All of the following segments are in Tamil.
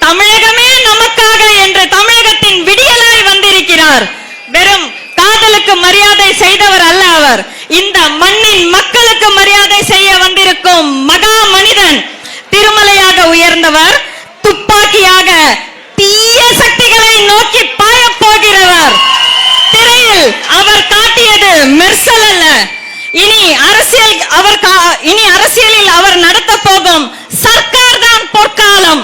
தமிழகமே நமக்காக என்று தமிழகத்தின் விடியலாய் வந்திருக்கிறார். வெறும் காதலுக்கு மரியாதை செய்தவர் அல்ல அவர், இந்த மண்ணின் மக்களுக்கு மரியாதை செய்ய வந்திருக்கும் மகா மனிதன். திருமலையாக உயர்ந்தவர், துப்பாக்கியாக தீய சக்திகளை நோக்கி பாய போகிறவர். திரையில் அவர் காட்டியது மெர்சல் அல்ல, இனி அரசியலில் அவர் நடத்த போகும் சர்க்கார் தான் பொற்காலம்.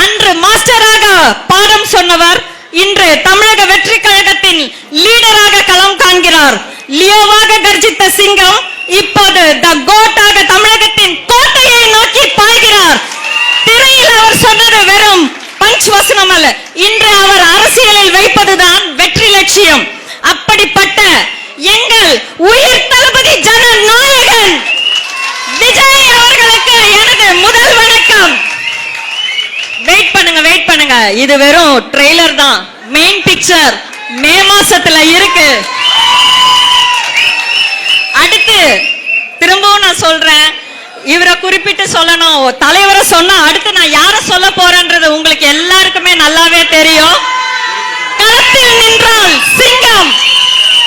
அன்று மாஸ்டராக பாடம் சொன்னவர் இன்று தமிழக வெற்றி கழகத்தின் லீடராக களம் காண்கிறார். லியோவாக கர்ஜித்த சிங்கம் இப்போது த கோட்டாக தமிழகத்தின் கோட்டையை நோக்கி பாய்கிறார். திரையில் அவர் சொன்னது வெறும் பஞ்ச் வசனம் அல்ல, இன்று அவர் அரசியலில் வைப்பதுதான் வெற்றி லட்சியம். அப்படிப்பட்ட எங்கள் உயிர் தளபதி ஜனநாயகன் விஜய் அவர்களுக்கு எனது முதல் வணக்கம். வெயிட் பண்ணுங்க, இது வெறும் ட்ரெய்லர் தான், மெயின் பிக்சர் மே மாசத்துல இருக்கு. அடுத்து திரும்பவும் நான் சொல்றேன், இவரை குறிப்பிட்டு சொல்லணும், தலைவரை சொன்னா அடுத்து நான் யார சொல்ல போறேன்றது உங்களுக்கு எல்லாருக்குமே நல்லாவே தெரியும். களத்தில் நின்றால் சிங்கம்,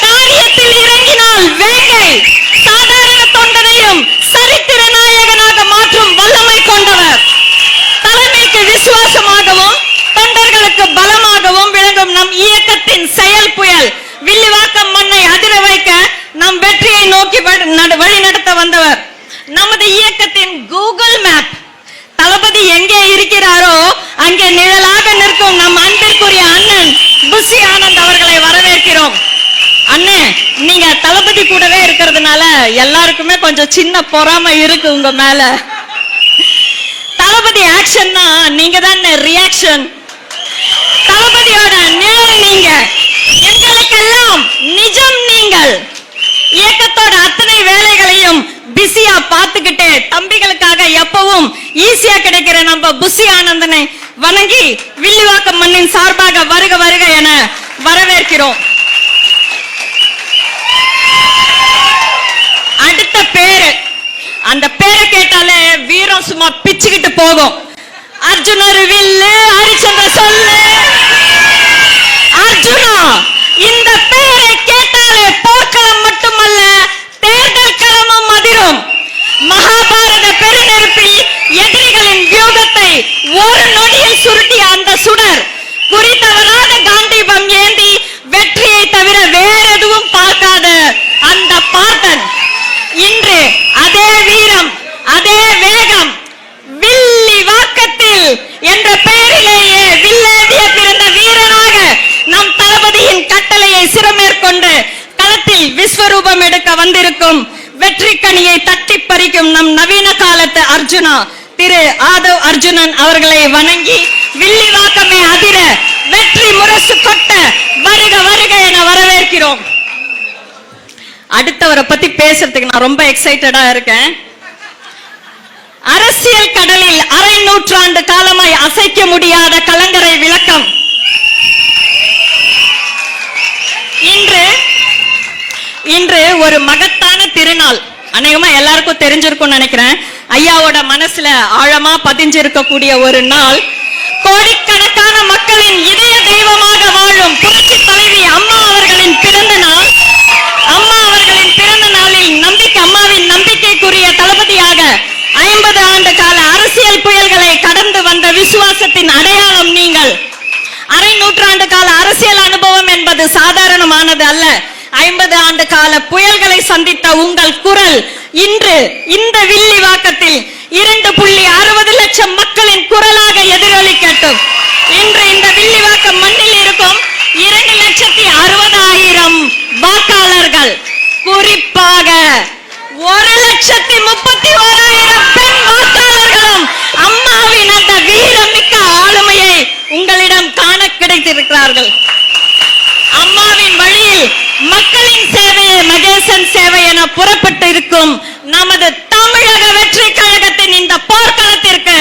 காரியத்தில் இறங்கினால் வேங்கை, சாதாரண தொண்டனையும் சரித்திர நாயகனாக மாற்றும் வல்லமை கொண்டவர். தலைமைக்கு விசுவாசமாகவும் தொண்டர்களுக்கு பலமாகவும் விளங்கும் நம் இயக்கத்தின் செயல் புயல், வில்லிவாக்கம் மண்ணை அதிர வைக்க நம் வெற்றியை நோக்கி வழி நடத்த வந்தவர். நமது இயக்கத்தின் கூகுள் மேப், தளபதி எங்கே இருக்கிறாரோ அங்கே நிழலாக நிற்கும் நம் அன்பிற்குரிய அண்ணன் புசி ஆனந்த் அவர்களை வரவேற்கிறோம். அண்ணன், நீங்க தளபதி கூடவே இருக்கிறதுனால எல்லாருக்குமே கொஞ்சம் சின்ன பொறாமை இருக்கு உங்க மேல. தளபதி ஆக்ஷன்னா நீங்க தான் ரியாக்ஷன். தளபதியோட நிழல் நீங்க, எங்களுக்கெல்லாம் நிஜம் நீங்கள். இயக்கத்தோட அத்தனை வேலைகளையும் பிஸியா பார்த்துக்கிட்டு தம்பிகளுக்காக எப்பவும் ஈஸியா கிடைக்கிற நம்ம புசி ஆனந்தனை வணங்கி வில்லிவாக்கம் மண்ணின் சார்பாக வருக வருக என வரவேற்கிறோம். அடுத்த பேரு, அந்த பேரை கேட்டாலே வீரம் சும்மா பிச்சுக்கிட்டு போகும். அர்ஜுனர் வில்லு, ஹரிச்சந்திர சொல்லு. அர்ஜுனா, இந்த பேரை கேட்டாலே போர்க்களம் மட்டுமல்ல தேர்தல் களமும் அதிரும். மகாபாரத பெருநெருப்பில் எதிரிகளின் வியூகத்தை ஒரு நொடியில் சுருட்டிய அந்த சுடர், குறித்தவராத காண்டீபம் ஏந்தி வெற்றியை தவிர வேற எதுவும் பார்க்காத அந்த பார்த்தன், இன்று அதே வீரம் அதே வேகம் வில்லிவாக்கத்தில் என்ற பெயரிலேயே வில்லேந்திய பிறந்த வீரனாக நம் தளபதியின் கட்டளையை சிரமேற்கொண்டு களத்தில் விஸ்வரூபம் எடுக்க வந்திருக்கும் வெற்றி கனியை தட்டி பறிக்கும் நம் நவீன காலத்து அர்ஜுனா திரு ஆதவ் அர்ஜுனன் அவர்களை வணங்கி வில்லிவாக்கமே அதிர வெற்றி முரசு கொட்ட வருக வருக என வரவேற்கிறோம். அடுத்தவரை பத்தி பேசுறதுக்கு நான் ரொம்ப எக்ஸைட்டடா இருக்கேன். அரசியல் கடலில் அரை நூற்றாண்டு காலமாய் அசைக்க முடியாத கலங்கரை விளக்கம். இன்று ஒரு மகத்தான திருநாள், அநேகமா எல்லாருக்கும் தெரிஞ்சிருக்கும் நினைக்கிறேன். ஐயாவோட மனசுல ஆழமா பதிஞ்சிருக்கக்கூடிய ஒரு நாள். கோடிக்கணக்கான மக்களின் இதய தெய்வமாக வாழும் புரட்சி தலைவி அம்மா அவர்களின் பிறந்த நாள். அம்மா அவர்களின் பிறந்த நாளில் அம்மாவின் நம்பிக்கைக்குரிய தளபதியாக 50 ஆண்டு கால அரசியல் புயல்களை கடந்து வந்த விசுவாசத்தின் அடையாளம் நீங்கள். அரை நூற்றாண்டு கால அரசியல் அனுபவம் என்பது சாதாரணமானது அல்ல. 50 ஆண்டு கால புயல்களை சந்தித்த உங்கள் குரல் இன்று இந்த வில்லிவாக்கத்தில் 2.60 லட்சம் மக்களின் குரலாக எதிரொலிக்கட்டும். இன்று இந்த வில்லிவாக்கம் மண்ணில் இருக்கும் 2,60,000 வாக்காளர்கள், குறிப்பாக 1,31,000 பெண் வாக்காளர்களும் அம்மாவின் அந்த வீரமிக்க ஆளுமையை உங்களிடம் காண கிடைத்திருக்கிறார்கள். அம்மாவின் வழியில் மக்களின் சேவையை மகேசன் சேவை என புறப்பட்டு இருக்கும் நமது தமிழக வெற்றி கழகத்தின் இந்த போர்க்களத்திற்கு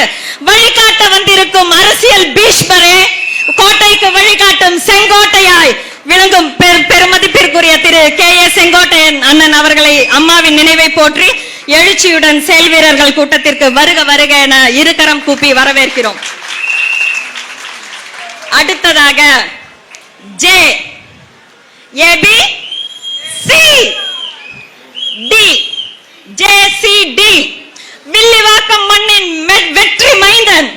வழிகாட்ட வந்திருக்கும் அரசியல் பீஷ்மரே, கோட்டைக்கு வழிகாட்டும் செங்கோட்டையாய் விளங்கும் பெருமதிப்பிற்குரிய திரு K.A. செங்கோட்டையன் அண்ணன் அவர்களை அம்மாவின் நினைவை போற்றி எழுச்சியுடன் செயல் வீரர்கள் கூட்டத்திற்கு வருக வருக என இருகரம் கூப்பி வரவேற்கிறோம். அடுத்ததாக J, A B, C, D, JCD, Villivakkam மண்ணின் வெற்றி மைந்தன்.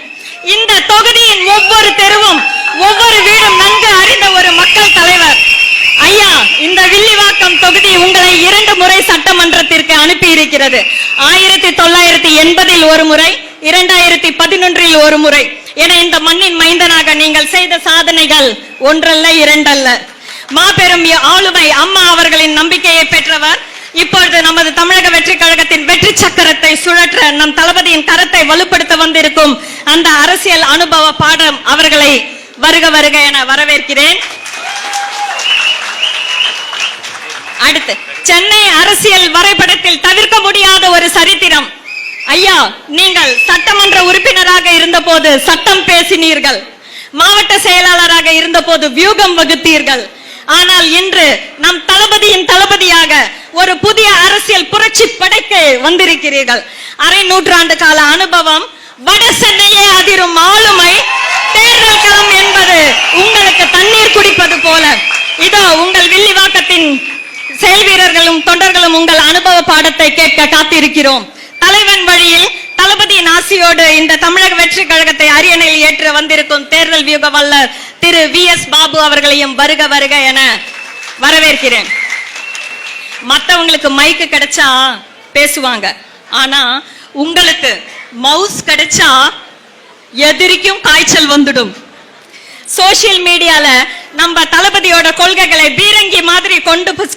இந்த தொகுதியின் ஒவ்வொரு தெருவும் ஒவ்வொரு வீடும் நன்கு அறிந்த ஒரு மக்கள் தலைவர் ஐயா. இந்த வில்லிவாக்கம் தொகுதி உங்களை 2 முறை சட்டமன்றத்திற்கு அனுப்பி இருக்கிறது. 1980 ஒரு முறை, 2011 ஒரு முறை. என இந்த மண்ணின் மைந்தனாக நீங்கள் செய்த சாதனைகள் ஒன்றல்ல, 2 அல்ல. மாபெரும் ஆளுமை அம்மா அவர்களின் நம்பிக்கையை பெற்றவர். இப்பொழுது நமது தமிழக வெற்றி கழகத்தின் வெற்றி சக்கரத்தை சுழற்ற நம் தளபதியின் கரத்தை வலுப்படுத்த வந்திருக்கும் அந்த அரசியல் அனுபவ பாடம் அவர்களை வருக வருக என வரவேற்கிறேன். அடுத்து சென்னை அரசியல் வரைபடத்தில் தவிர்க்க முடியாத ஒரு சரித்திரம். ஐயா, நீங்கள் சட்டமன்ற உறுப்பினராக இருந்த போது சட்டம் பேசினீர்கள், மாவட்ட செயலாளராக இருந்த போது வியூகம் வகுத்தீர்கள். ஆனால் இன்று நம் தளபதியின் தளபதியாக ஒரு புதிய அரசியல் புரட்சி படைக்க வந்திருக்கிறீர்கள். அரை நூற்றாண்டு கால அனுபவம், வட சென்னையே அதிரும் ஆளுமை, தேர்தல் களம் என்பது உங்களுக்கு தண்ணீர் குடிப்பது போல. இதோ உங்கள் வில்லிவாக்கத்தின் செயல் வீரர்களும் தொண்டர்களும் உங்கள் அனுபவ பாடத்தை கேட்க காத்திருக்கிறோம். தலைவன் வழியில் தளபதியின் ஆசியோடு இந்த தமிழக வெற்றி கழகத்தை அரியணையில் ஏற்று வந்திருக்கும் தேர்தல் வியூக வல்லர் திரு VS பாபு அவர்களையும் வருக வருக என வரவேற்கிறேன். மற்றவங்களுக்கு மைக்கு கிடைச்சா பேசுவாங்க, ஆனா உங்களுக்கு மவுஸ் கிடைச்சா எதிரிக்கும் காய்ச்சல் வந்துடும். சோசியல் மீடியால நம்ம தளபதியோட கொள்கைகளை பீரங்கி மாதிரி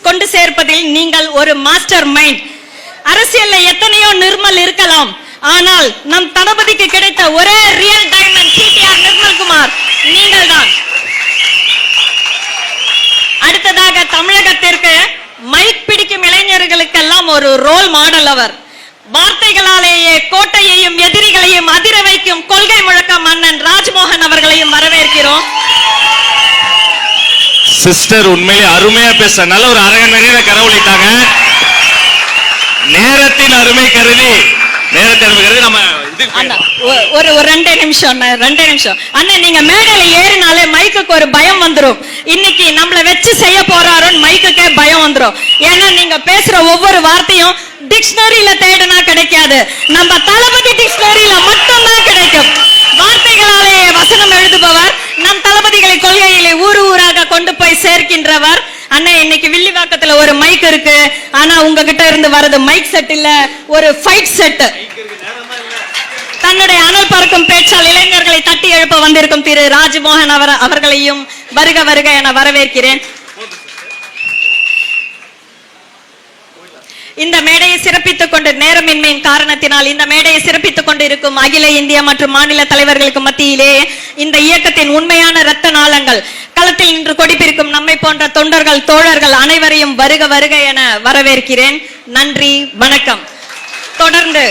கொண்டு சேர்ப்பதில் நீங்கள் ஒரு மாஸ்டர் மைண்ட். அரசியல்ல எத்தனையோ நிர்மல் இருக்கலாம், ஆனால் நம் தளபதிக்கு கிடைத்த ஒரே ரியல் டைமண்ட் CTR நிர்மல்குமார் நீங்கள் தான். அடுத்ததாக தமிழகத்திற்கு மைக் பிடிக்கும் இளைஞர்களுக்கெல்லாம் ஒரு ரோல் மாடல் அவர். வார்த்தைகளாலேயே கோட்டையையும் எதிரிகளையும் அதிர வைக்கும் கொள்கை முழக்க மன்னன் ராஜ்மோகன் அவர்களையும் வரவேற்கிறோம். சிஸ்டர் உண்மையிலே அருமையா பேச நல்ல ஒரு அரை நிறைய கரவழித்தாங்க. நேரத்தின் அருமை கருதி நம்ம ஒரு 2 நிமிஷம் அண்ணன், நீங்க மேடையில ஏறினாலே மைக்குக்கு ஒரு பயம் வந்துரும். இன்னைக்கு நம்மள வச்சு செய்ய போறாரோன்னு மைக்குக்கே பயம் வந்துரும். ஏன்னா நீங்க பேசுற ஒவ்வொரு வார்த்தையும் டிக்ஷனரியில தேடினா கிடைக்காது, நம்ம தளபதி டிக்ஷனரியில மட்டும்தான் கிடைக்கும். வார்த்தைகளாலே வசனம் எழுதுபவர், நம் தளபதிகளை கொள்கையிலே ஊர் ஊராக கொண்டு போய் சேர்க்கின்றவர். அண்ணன், இன்னைக்கு வில்லிவாக்கத்துல ஒரு மைக் இருக்கு, ஆனா உங்ககிட்ட இருந்து வரது மைக் செட் இல்ல, ஒரு ஃபைட் செட். தன்னுடைய அனல் பறக்கும் பேச்சால் இளைஞர்களை தட்டி எழுப்ப வந்திருக்கும் திரு ராஜ்மோகன் அவர்களையும் வருக வருக என வரவேற்கிறேன். இந்த மேடையை சிறப்பித்துக் கொண்டு நேரமின்மையின் காரணத்தினால் இந்த மேடையை சிறப்பித்துக் கொண்டிருக்கும் அகில இந்திய மற்றும் மாநில தலைவர்களுக்கு மத்தியிலே இந்த இயக்கத்தின் உண்மையான இரத்த நாளங்கள் களத்தில் இன்று கொடிபிடிக்கும் நம்மை போன்ற தொண்டர்கள் தோழர்கள் அனைவரையும் வருக வருக என வரவேற்கிறேன். நன்றி, வணக்கம். தொடர்ந்து